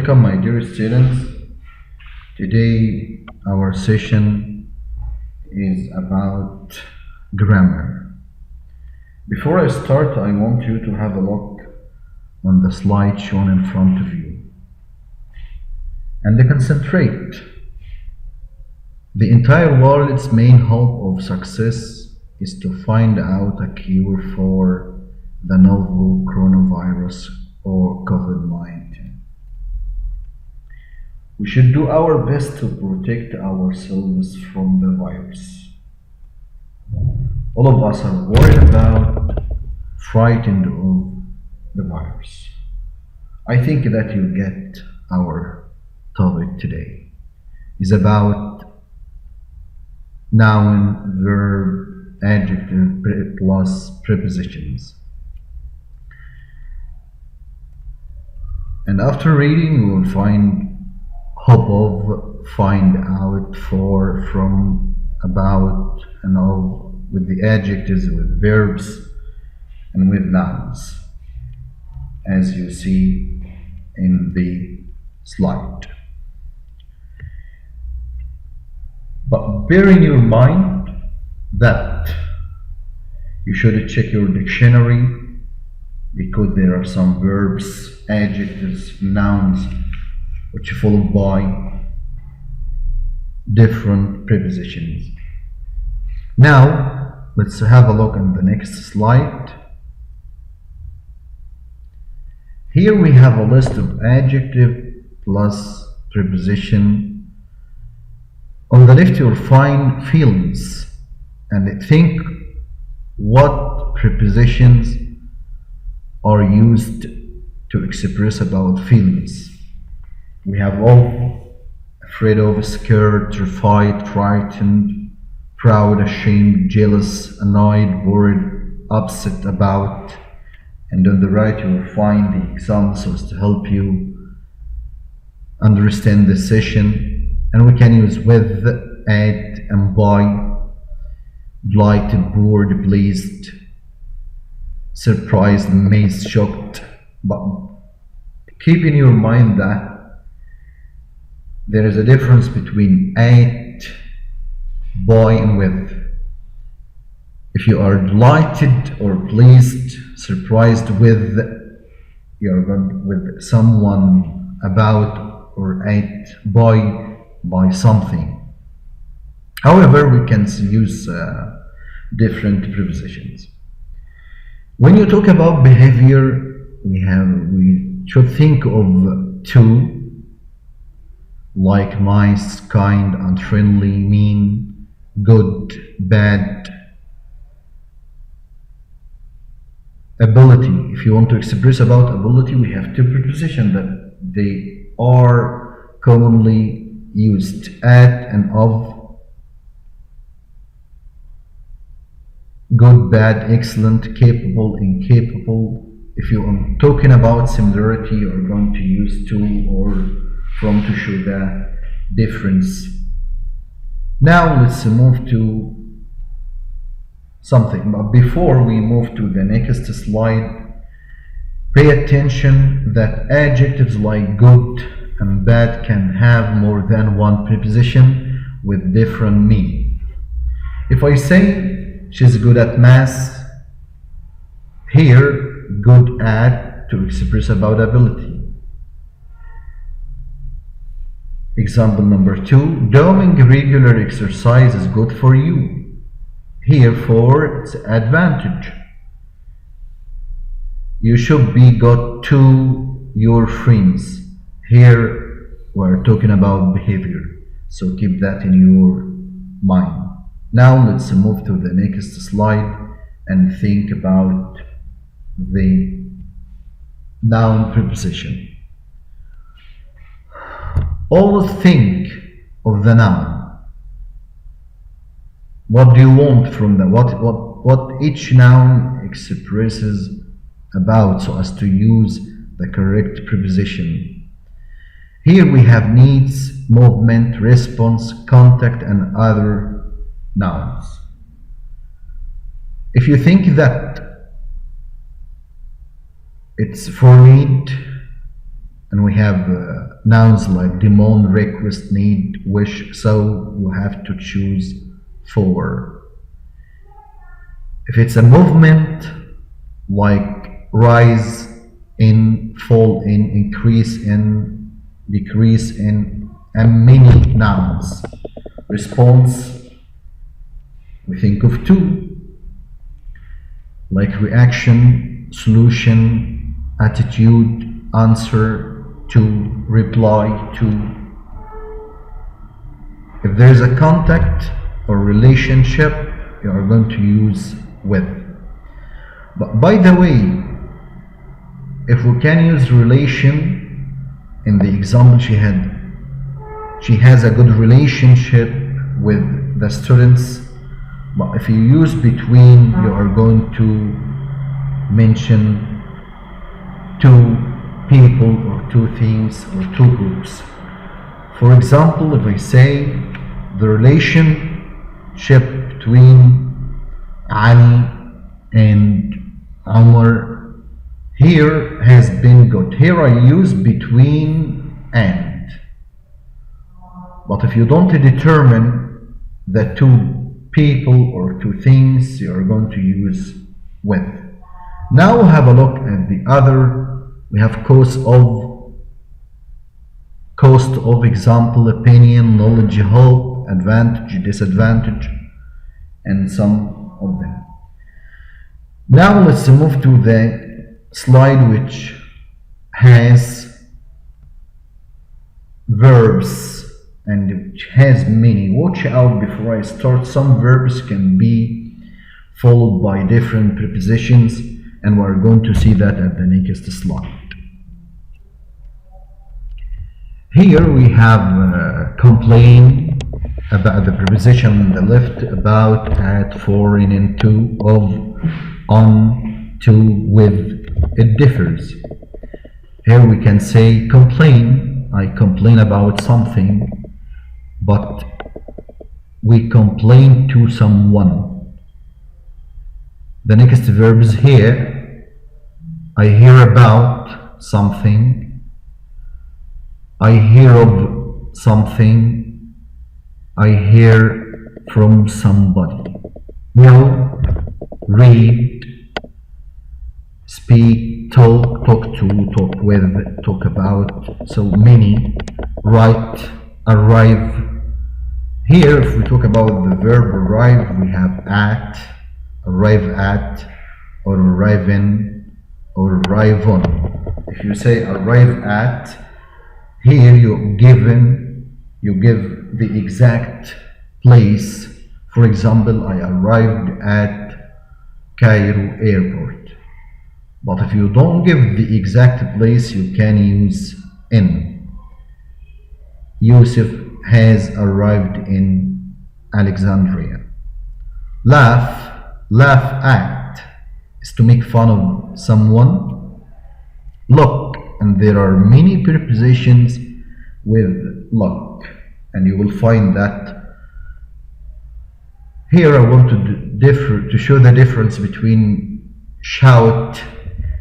Welcome, my dear students. Today, our session is about grammar. Before I start, I want you to have a look on the slide shown in front of you and concentrate. The entire world's main hope of success is to find out a cure for the novel coronavirus or COVID-19. We should do our best to protect ourselves from the virus. All of us are worried about, frightened of the virus. I think that you get our topic today. It's about noun, verb, adjective plus prepositions. And after reading, we will hope of, find out, for, from, about, and of, with the adjectives, with verbs, and with nouns, as you see in the slide. But bear in your mind that you should check your dictionary, because there are some verbs, adjectives, nouns, which are followed by different prepositions. Now, let's have a look on the next slide. Here we have a list of adjective plus preposition. On the left, you'll find feelings, and think what prepositions are used to express about feelings. We have of, afraid of, scared, terrified, frightened, proud, ashamed, jealous, annoyed, worried, upset about. And on the right you will find the examples to help you understand the session. And we can use with, at, and by, delighted, bored, pleased, surprised, amazed, shocked. But keep in your mind that there is a difference between at, by, and with. If you are delighted or pleased, surprised with, you are going with someone, about, or at, by something. However, we can use different prepositions. When you talk about behavior, we should think of two, like nice, kind, unfriendly, mean, good, bad. Ability. If you want to express about ability, we have two prepositions that they are commonly used, at and of. Good, bad, excellent, capable, incapable. If you are talking about similarity, you are going to use to or from to show the difference. Now let's move to something. But before we move to the next slide, pay attention that adjectives like good and bad can have more than one preposition with different meaning. If I say she's good at math, here good at to express about ability. Example number 2, doing regular exercise is good for you. Here for its advantage. You should be good to your friends. Here we're talking about behavior, so keep that in your mind. Now let's move to the next slide and think about the noun preposition. Always think of the noun. What do you want from the what each noun expresses about, so as to use the correct preposition. Here we have needs, movement, response, contact, and other nouns. If you think that it's for need, and we have nouns like demand, request, need, wish, so you have to choose for. If it's a movement like rise in, fall in, increase in, decrease in, and many nouns. Response, we think of two, like reaction, solution, attitude, answer, to, reply, to. If there's a contact or relationship, you are going to use with. But by the way, if we can use relation, in the example she has a good relationship with the students, but if you use between, you are going to mention two people or two things or two groups. For example, if I say the relationship between Ali and Umar here has been good. Here I use between and. But if you don't determine the two people or two things, you are going to use with. Now have a look at the other. We have cost of, example, opinion, knowledge, hope, advantage, disadvantage, and some of them. Now let's move to the slide which has verbs and which has many. Watch out before I start. Some verbs can be followed by different prepositions, and we're going to see that at the next slide. Here we have complain about the preposition on the left, about, at, for, in, into, of, on, to, with. It differs. Here we can say complain. I complain about something, but we complain to someone. The next verb is hear. I hear about something. I hear of something. I hear from somebody. Know, read, speak, talk, talk to, talk with, talk about. So many. Write, arrive. Here, if we talk about the verb arrive, we have at, arrive at, or arrive in, or arrive on. If you say arrive at, here you give the exact place. For example, I arrived at Cairo airport. But if you don't give the exact place, you can use in. Yusuf has arrived in Alexandria. Laugh at is to make fun of someone. Look, and there are many prepositions with look, and you will find that here. I want to show the difference between shout.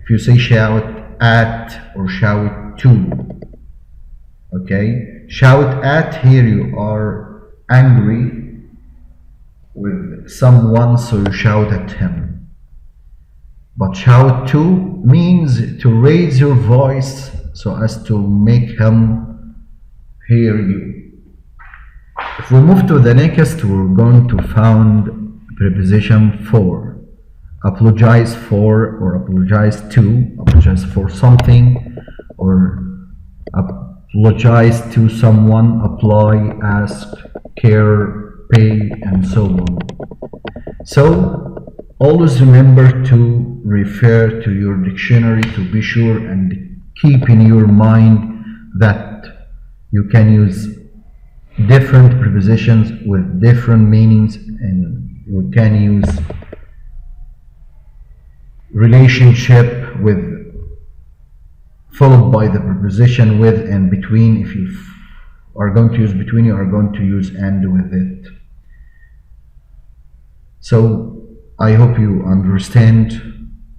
If you say shout at or shout to, okay? Shout at, here you are angry with someone, so you shout at him. But shout to means to raise your voice so as to make him hear you. If we move to the next, we're going to find preposition for. Apologize for, or apologize to, apologize for something, or apologize to someone, apply, ask, care, pay, and so on. So always remember to refer to your dictionary to be sure, and keep in your mind that you can use different prepositions with different meanings, and you can use relationship with followed by the preposition with, and between. If you are going to use between, you are going to use and with it. So I hope you understand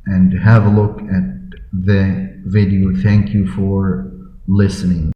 and have a look at the video. Thank you for listening.